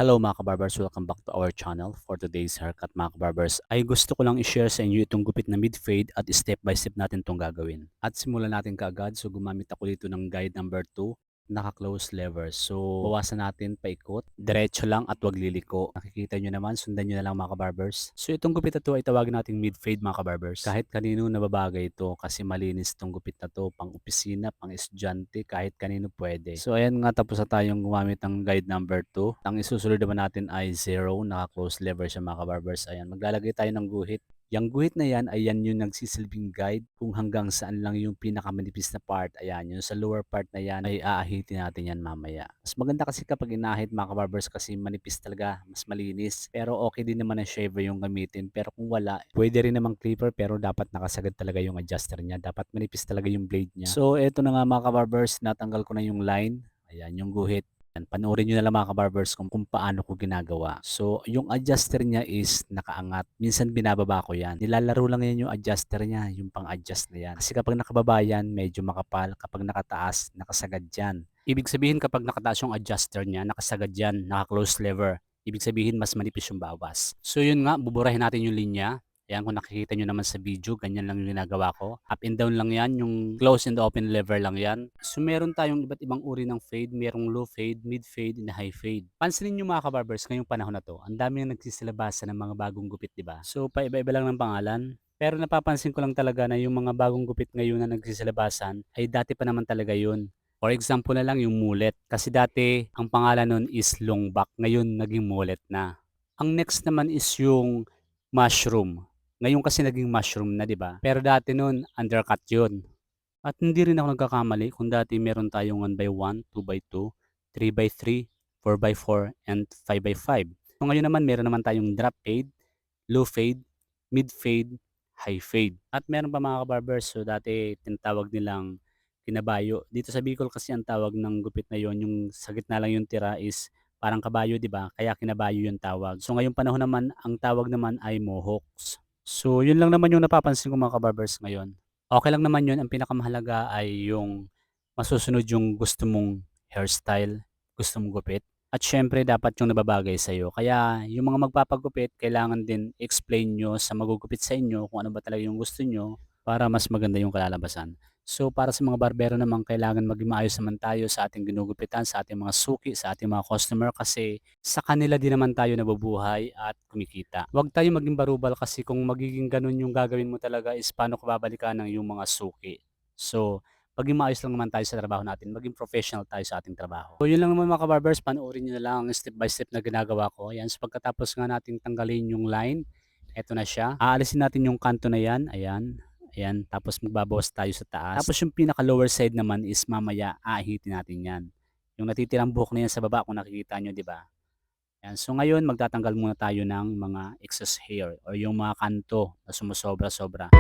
Hello mga kabarbers, welcome back to our channel. For today's haircut mga kabarbers ay gusto ko lang i-share sa inyo itong gupit na mid-fade at step by step natin itong gagawin. At simulan natin kaagad, so gumamit ako dito ng guide number 2, naka-close lever. So bawasan natin paikot, diretso lang at wag liliko. Nakikita nyo naman, sundan nyo na lang mga kabarbers. So itong gupit na to ay tawagin nating mid-fade mga kabarbers. Kahit kanino nababagay ito kasi malinis itong gupit na to, pang opisina, pang estudyante, kahit kanino pwede. So ayan nga, tapos na tayong gumamit ng guide number 2. Ang isusunod naman natin ay 0, naka-close lever siya mga kabarbers. Ayan, maglalagay tayo ng guhit. Yung guhit na yan, ayan yung nagsisilbing guide kung hanggang saan lang yung pinakamanipis na part. Ayan, yung sa lower part na yan ay aahitin natin yan mamaya. Mas maganda kasi kapag inahit mga kabarbers kasi manipis talaga, mas malinis. Pero okay din naman ang shaver yung gamitin. Pero kung wala, pwede rin namang clipper pero dapat nakasagad talaga yung adjuster niya. Dapat manipis talaga yung blade niya. So eto na nga mga kabarbers, natanggal ko na yung line. Ayan, yung guhit. Yan, panoorin nyo na lang mga kabarbers kung paano ko ginagawa. So, yung adjuster niya is nakaangat. Minsan binababa ko yan. Nilalaro lang yan yung adjuster niya, yung pang-adjust na yan. Kasi kapag nakababa yan, medyo makapal. Kapag nakataas, nakasagad yan. Ibig sabihin kapag nakataas yung adjuster niya, nakasagad yan, naka-close lever. Ibig sabihin mas manipis yung bawas. So yun nga, buburahin natin yung linya. Ayan, kung nakikita nyo naman sa video, ganyan lang yung ginagawa ko. Up and down lang yan, yung close and open lever lang yan. So meron tayong iba't ibang uri ng fade. Merong low fade, mid fade, and high fade. Pansinin nyo mga kabarbers, ngayong panahon na to, ang dami na nagsisilabasan ng mga bagong gupit, di ba? So paiba-iba lang ng pangalan. Pero napapansin ko lang talaga na yung mga bagong gupit ngayon na nagsisilabasan ay dati pa naman talaga yun. For example na lang yung mullet. Kasi dati ang pangalan nun is long back, ngayon naging mullet na. Ang next naman is yung mushroom. Ngayon kasi naging mushroom na, 'di ba? Pero dati noon undercut 'yun. At hindi rin ako nagkakamali kung dati meron tayong 1x1, 2x2, 3x3, 4x4, and 5x5. So ngayon naman meron naman tayong drop fade, low fade, mid fade, high fade. At meron pa mga kabarbers, so dati tinatawag nilang kinabayo. Dito sa Bicol kasi ang tawag ng gupit na yon, yung sa gitna lang yung tira is parang kabayo, di ba? Kaya kinabayo yung tawag. So ngayong panahon naman, ang tawag naman ay mohawks. So yun lang naman yung napapansin ko mga kabarbers ngayon. Okay lang naman yun, ang pinakamahalaga ay yung masusunod yung gusto mong hairstyle, gusto mong gupit. At syempre dapat yung nababagay sa'yo. Kaya yung mga magpapagupit, kailangan din explain nyo sa magugupit sa inyo kung ano ba talaga yung gusto nyo para mas maganda yung kalalabasan. So para sa mga barbero naman, kailangan maging maayos naman tayo sa ating ginugupitan, sa ating mga suki, sa ating mga customer kasi sa kanila din naman tayo nabubuhay at kumikita. Huwag tayo maging barubal kasi kung magiging ganun yung gagawin mo talaga is paano ko babalikan ng yung mga suki. So, maging maayos lang naman tayo sa trabaho natin, maging professional tayo sa ating trabaho. So yun lang naman mga kabarbers, panoorin nyo na lang ang step by step na ginagawa ko. Ayan, so pagkatapos nga natin tanggalin yung line, eto na siya. Aalisin natin yung kanto na yan, ayan. Ayan, tapos magbabawas tayo sa taas. Tapos yung pinaka lower side naman is mamaya aahitin natin yan. Yung natitirang buhok na yan sa baba kung nakikita nyo, di ba? Ayan, so ngayon magtatanggal muna tayo ng mga excess hair o yung mga kanto na sumusobra-sobra.